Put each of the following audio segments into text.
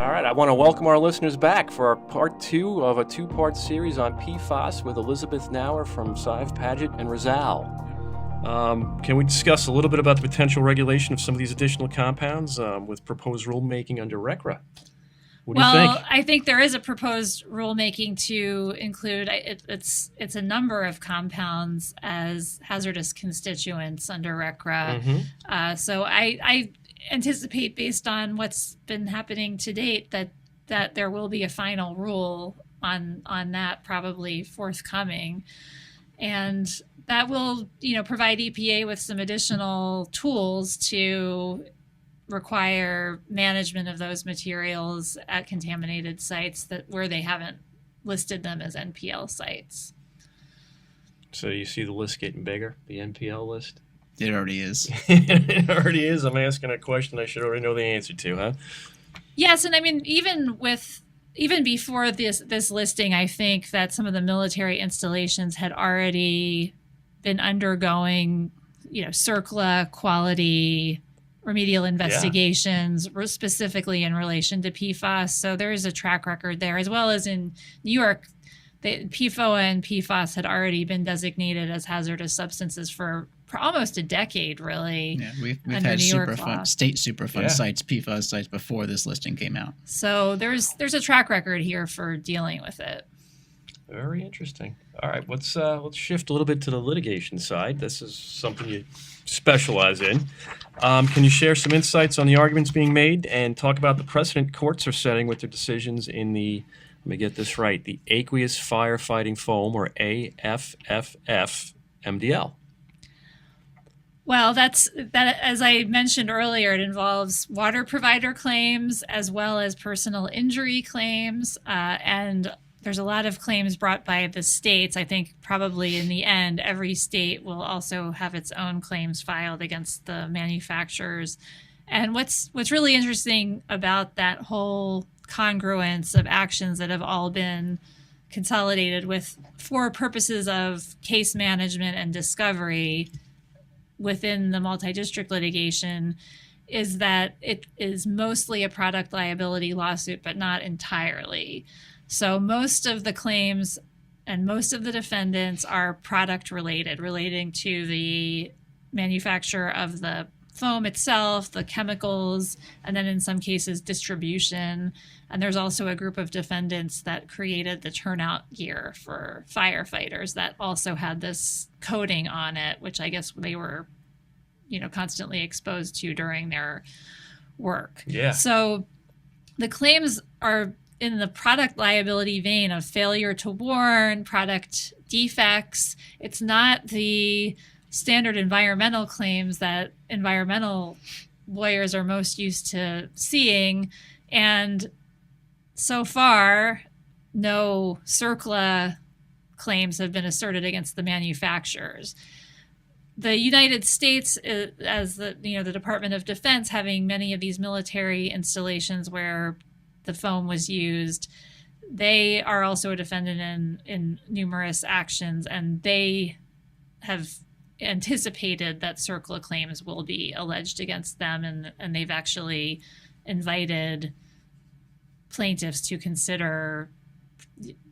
All right, I want to welcome our listeners back for our part 2 of a 2-part series on PFAS with Elizabeth Knauer from Sive, Paget, and Riesel. Can we discuss a little bit about the potential regulation of some of these additional compounds with proposed rulemaking under RCRA? What do you think? Well, I think there is a proposed rulemaking to include it's a number of compounds as hazardous constituents under RCRA. So I anticipate, based on what's been happening to date, that there will be a final rule on that probably forthcoming, and that will provide EPA with some additional tools to require management of those materials at contaminated sites where they haven't listed them as NPL sites. So you see the list getting bigger, the NPL list? It already is. It already is. I'm asking a question I should already know the answer to, huh? Yes, and I mean, even before this listing, I think that some of the military installations had already been undergoing, CERCLA quality remedial investigations, specifically in relation to PFAS. So there is a track record there, as well as in New York. PFOA and PFAS had already been designated as hazardous substances for almost a decade, really. Yeah, we've had state Superfund sites, PFAS sites, before this listing came out. So there's a track record here for dealing with it. Very interesting. All right, let's shift a little bit to the litigation side. This is something you specialize in. Can you share some insights on the arguments being made and talk about the precedent courts are setting with their decisions in the, let me get this right, the Aqueous Firefighting Foam, or AFFF MDL? Well, that, as I mentioned earlier, it involves water provider claims as well as personal injury claims, and there's a lot of claims brought by the states. I think probably in the end, every state will also have its own claims filed against the manufacturers. And what's really interesting about that whole congruence of actions that have all been consolidated for purposes of case management and discovery within the multidistrict litigation is that it is mostly a product liability lawsuit, but not entirely. So most of the claims and most of the defendants are product relating to the manufacture of the foam itself, the chemicals, and then in some cases distribution. And there's also a group of defendants that created the turnout gear for firefighters that also had this coating on it, which I guess they were, constantly exposed to during their work. Yeah. So the claims are in the product liability vein of failure to warn, product defects. It's not the standard environmental claims that environmental lawyers are most used to seeing. And so far, no CERCLA claims have been asserted against the manufacturers. The United States, as the Department of Defense, having many of these military installations where the foam was used, they are also a defendant in numerous actions, and they have anticipated that CERCLA claims will be alleged against them, and they've actually invited plaintiffs to consider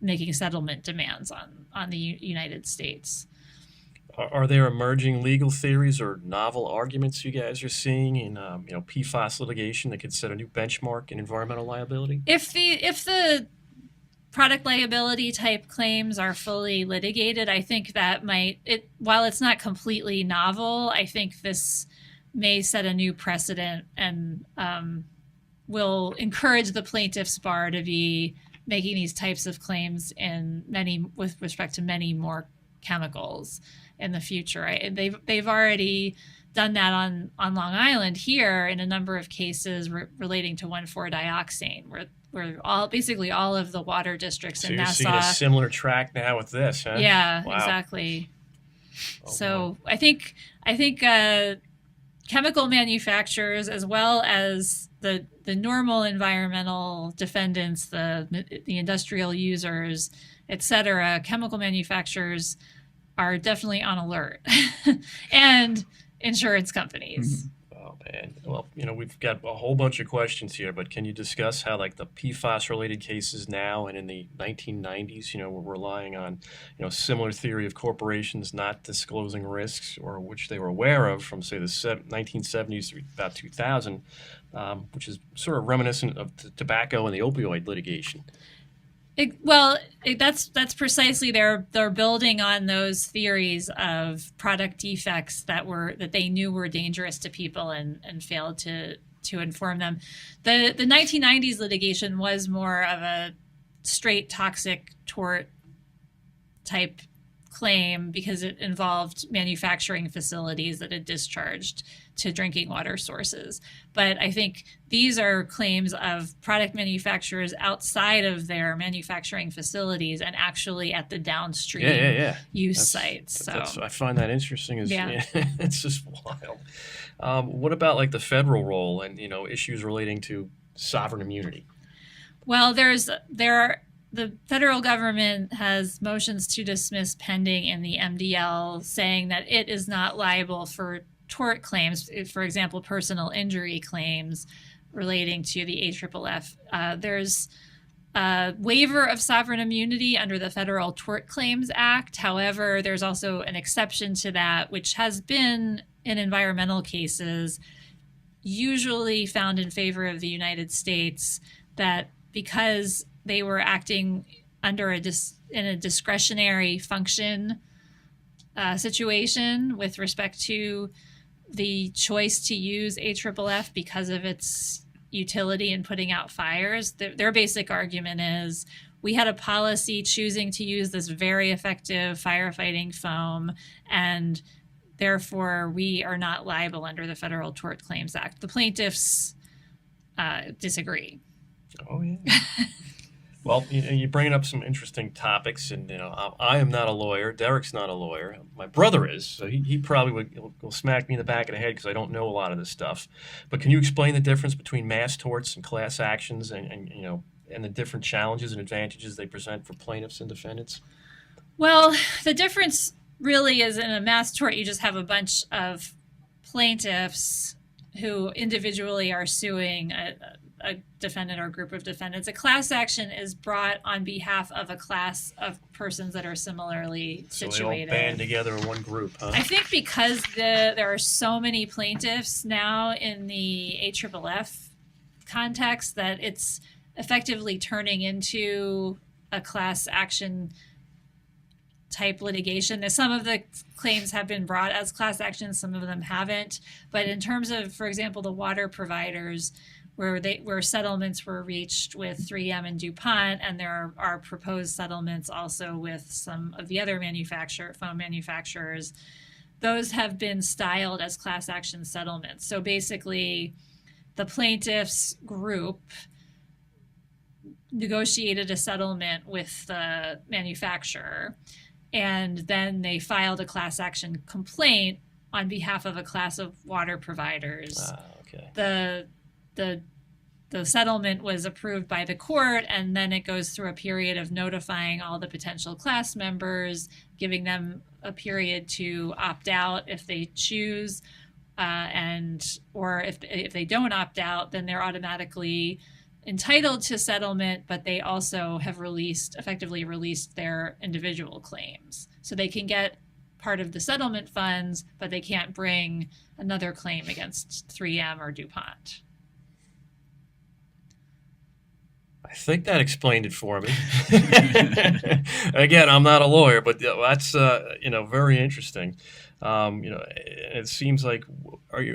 making settlement demands on the United States. Are there emerging legal theories or novel arguments you guys are seeing in PFAS litigation that could set a new benchmark in environmental liability? If the product liability type claims are fully litigated, I think that while it's not completely novel, I think this may set a new precedent and will encourage the plaintiff's bar to be making these types of claims with respect to many more chemicals in the future. They've already done that on Long Island here in a number of cases relating to 1,4-dioxane, where basically all of the water districts in Nassau. So you're seeing a similar track now with this, huh? Yeah, wow. Exactly. Oh, so boy. I think chemical manufacturers, as well as the normal environmental defendants, the industrial users, et cetera, chemical manufacturers are definitely on alert, and insurance companies. Mm-hmm. And well, we've got a whole bunch of questions here, but can you discuss how like the PFAS related cases now and in the 1990s, we're relying on, similar theory of corporations not disclosing risks or which they were aware of from say the 1970s through about 2000, which is sort of reminiscent of the tobacco and the opioid litigation. That's precisely they're building on those theories of product defects that they knew were dangerous to people and failed to inform them. The 1990s litigation was more of a straight toxic tort type claim because it involved manufacturing facilities that had discharged to drinking water sources. But I think these are claims of product manufacturers outside of their manufacturing facilities and actually at the downstream use sites. I find that interesting. It's just wild. What about like the federal role and issues relating to sovereign immunity? Well, the federal government has motions to dismiss pending in the MDL saying that it is not liable for tort claims, for example, personal injury claims relating to the AFFF. There's a waiver of sovereign immunity under the Federal Tort Claims Act. However, there's also an exception to that, which has been in environmental cases usually found in favor of the United States, that because they were acting under in a discretionary function situation with respect to the choice to use AFFF because of its utility in putting out fires. Their basic argument is we had a policy choosing to use this very effective firefighting foam, and therefore we are not liable under the Federal Tort Claims Act. The plaintiffs disagree. Oh, yeah. Well, you're bringing up some interesting topics, and I am not a lawyer. Derek's not a lawyer. My brother is, so he probably will smack me in the back of the head because I don't know a lot of this stuff. But can you explain the difference between mass torts and class actions, and the different challenges and advantages they present for plaintiffs and defendants? Well, the difference really is in a mass tort, you just have a bunch of plaintiffs who individually are suing a defendant or group of defendants. A class action is brought on behalf of a class of persons that are similarly situated. So they all band together in one group, huh? I think because there are so many plaintiffs now in the AFFF context that it's effectively turning into a class action type litigation. Some of the claims have been brought as class actions, some of them haven't. But in terms of, for example, the water providers, where settlements were reached with 3M and DuPont, and there are proposed settlements also with some of the other foam manufacturers, those have been styled as class action settlements. So basically, the plaintiffs group negotiated a settlement with the manufacturer, and then they filed a class action complaint on behalf of a class of water providers. Okay. The settlement was approved by the court, and then it goes through a period of notifying all the potential class members, giving them a period to opt out if they choose, or if they don't opt out, then they're automatically entitled to settlement, but they also have effectively released their individual claims. So they can get part of the settlement funds, but they can't bring another claim against 3M or DuPont. I think that explained it for me. Again, I'm not a lawyer, but that's very interesting. It seems like are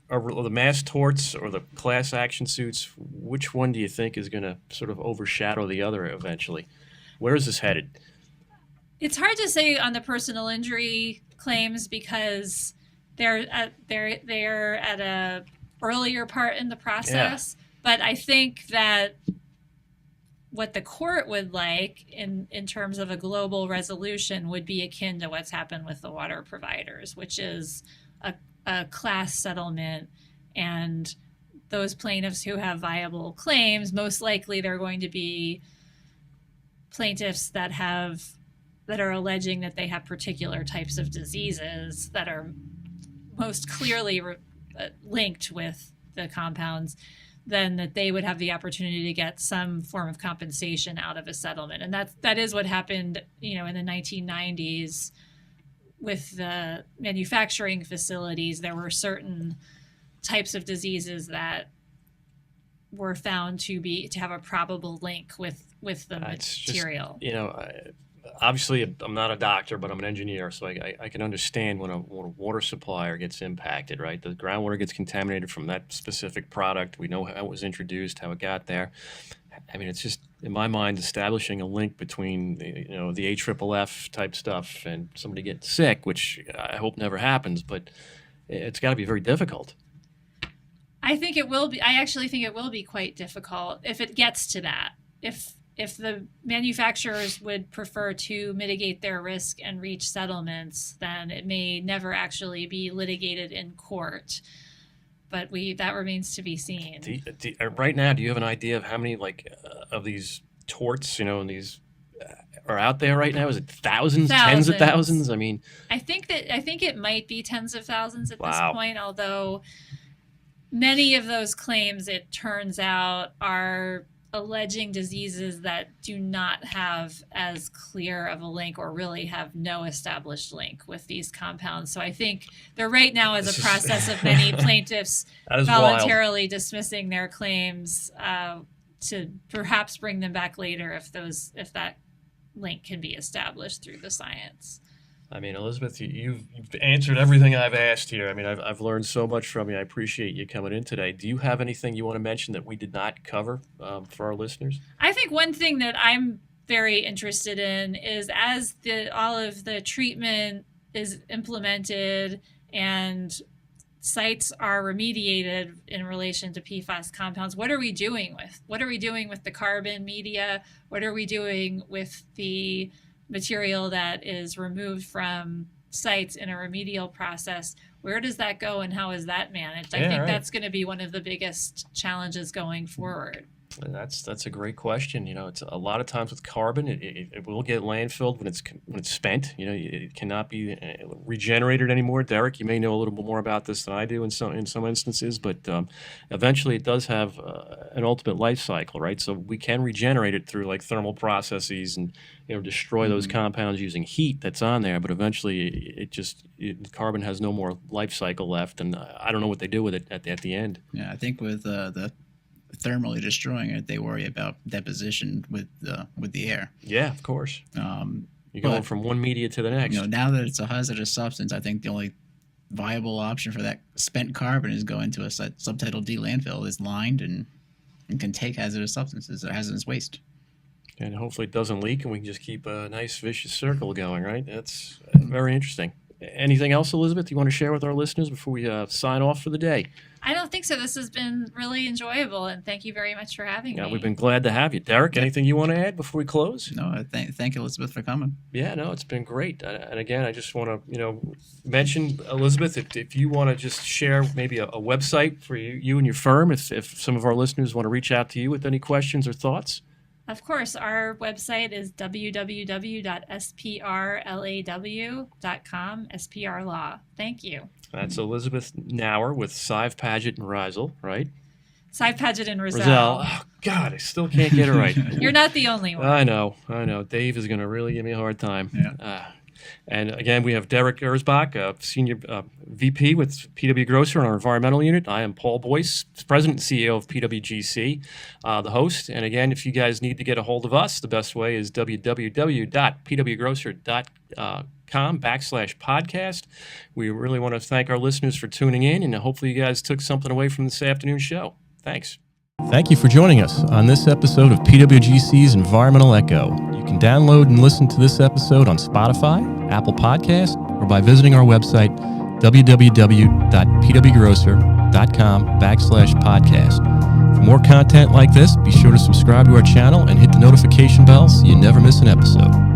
the mass torts or the class action suits, which one do you think is going to sort of overshadow the other eventually? Where is this headed? It's hard to say on the personal injury claims because they're at a earlier part in the process. Yeah. But I think that what the court would like in terms of a global resolution would be akin to what's happened with the water providers, which is a class settlement, and those plaintiffs who have viable claims, most likely they're going to be plaintiffs that are alleging that they have particular types of diseases that are most clearly linked with the compounds, then that they would have the opportunity to get some form of compensation out of a settlement. And that is what happened, in the 1990s with the manufacturing facilities. There were certain types of diseases that were found to have a probable link with the material. Obviously, I'm not a doctor, but I'm an engineer, so I can understand when a water supplier gets impacted, right? The groundwater gets contaminated from that specific product. We know how it was introduced, how it got there. I mean, it's just, in my mind, establishing a link between the AFFF type stuff and somebody getting sick, which I hope never happens, but it's got to be very difficult. I think it will be. I actually think it will be quite difficult if it gets to that. If the manufacturers would prefer to mitigate their risk and reach settlements, then it may never actually be litigated in court. But that remains to be seen. Right now, do you have an idea of how many of these torts, and these are out there right now? Is it thousands, tens of thousands? I mean, I think it might be tens of thousands at this point. Although many of those claims, it turns out, are alleging diseases that do not have as clear of a link or really have no established link with these compounds. So I think there right now is a process of many plaintiffs voluntarily dismissing their claims to perhaps bring them back later if that link can be established through the science. I mean, Elizabeth, you've answered everything I've asked here. I mean, I've learned so much from you. I appreciate you coming in today. Do you have anything you want to mention that we did not cover for our listeners? I think one thing that I'm very interested in is as all of the treatment is implemented and sites are remediated in relation to PFAS compounds, what are we doing with the carbon media? What are we doing with the material that is removed from sites in a remedial process? Where does that go and how is that managed? I think that's going to be one of the biggest challenges going forward. That's a great question. It's a lot of times with carbon, it will get landfilled when it's spent. It cannot be regenerated anymore. Derek, you may know a little bit more about this than I do in some instances, but eventually it does have an ultimate life cycle, right? So we can regenerate it through thermal processes and destroy those compounds using heat that's on there. But eventually, carbon has no more life cycle left, and I don't know what they do with it at the end. Yeah, I think with the thermally destroying it, they worry about deposition with the air. Yeah, of course. You're going from one media to the next. Now that it's a hazardous substance, I think the only viable option for that spent carbon is going to a subtitle D landfill is lined and can take hazardous substances or hazardous waste. And hopefully it doesn't leak and we can just keep a nice vicious circle going, right? That's very interesting. Anything else, Elizabeth, you want to share with our listeners before we sign off for the day? I don't think so. This has been really enjoyable, and thank you very much for having me. We've been glad to have you. Derek, anything you want to add before we close? No, thank you, Elizabeth, for coming. Yeah, no, it's been great. And again, I just want to, mention, Elizabeth, if you want to just share maybe a website for you and your firm, if some of our listeners want to reach out to you with any questions or thoughts. Of course, our website is www.sprlaw.com, SPR Law. Thank you. That's Elizabeth Knauer with Sive, Paget, and Riesel, right? Sive, Paget, and Riesel. Oh, God, I still can't get it right. You're not the only one. I know. Dave is going to really give me a hard time. Yeah. And again, we have Derek Ersbak, Senior VP with PWGC on our environmental unit. I am Paul Boyce, President and CEO of PWGC, the host. And again, if you guys need to get a hold of us, the best way is www.pwgc.com/podcast. We really want to thank our listeners for tuning in, and hopefully you guys took something away from this afternoon's show. Thanks. Thank you for joining us on this episode of PWGC's Environmental Echo. You can download and listen to this episode on Spotify, Apple Podcast, or by visiting our website, www.pwgc.com/podcast. For more content like this, be sure to subscribe to our channel and hit the notification bell so you never miss an episode.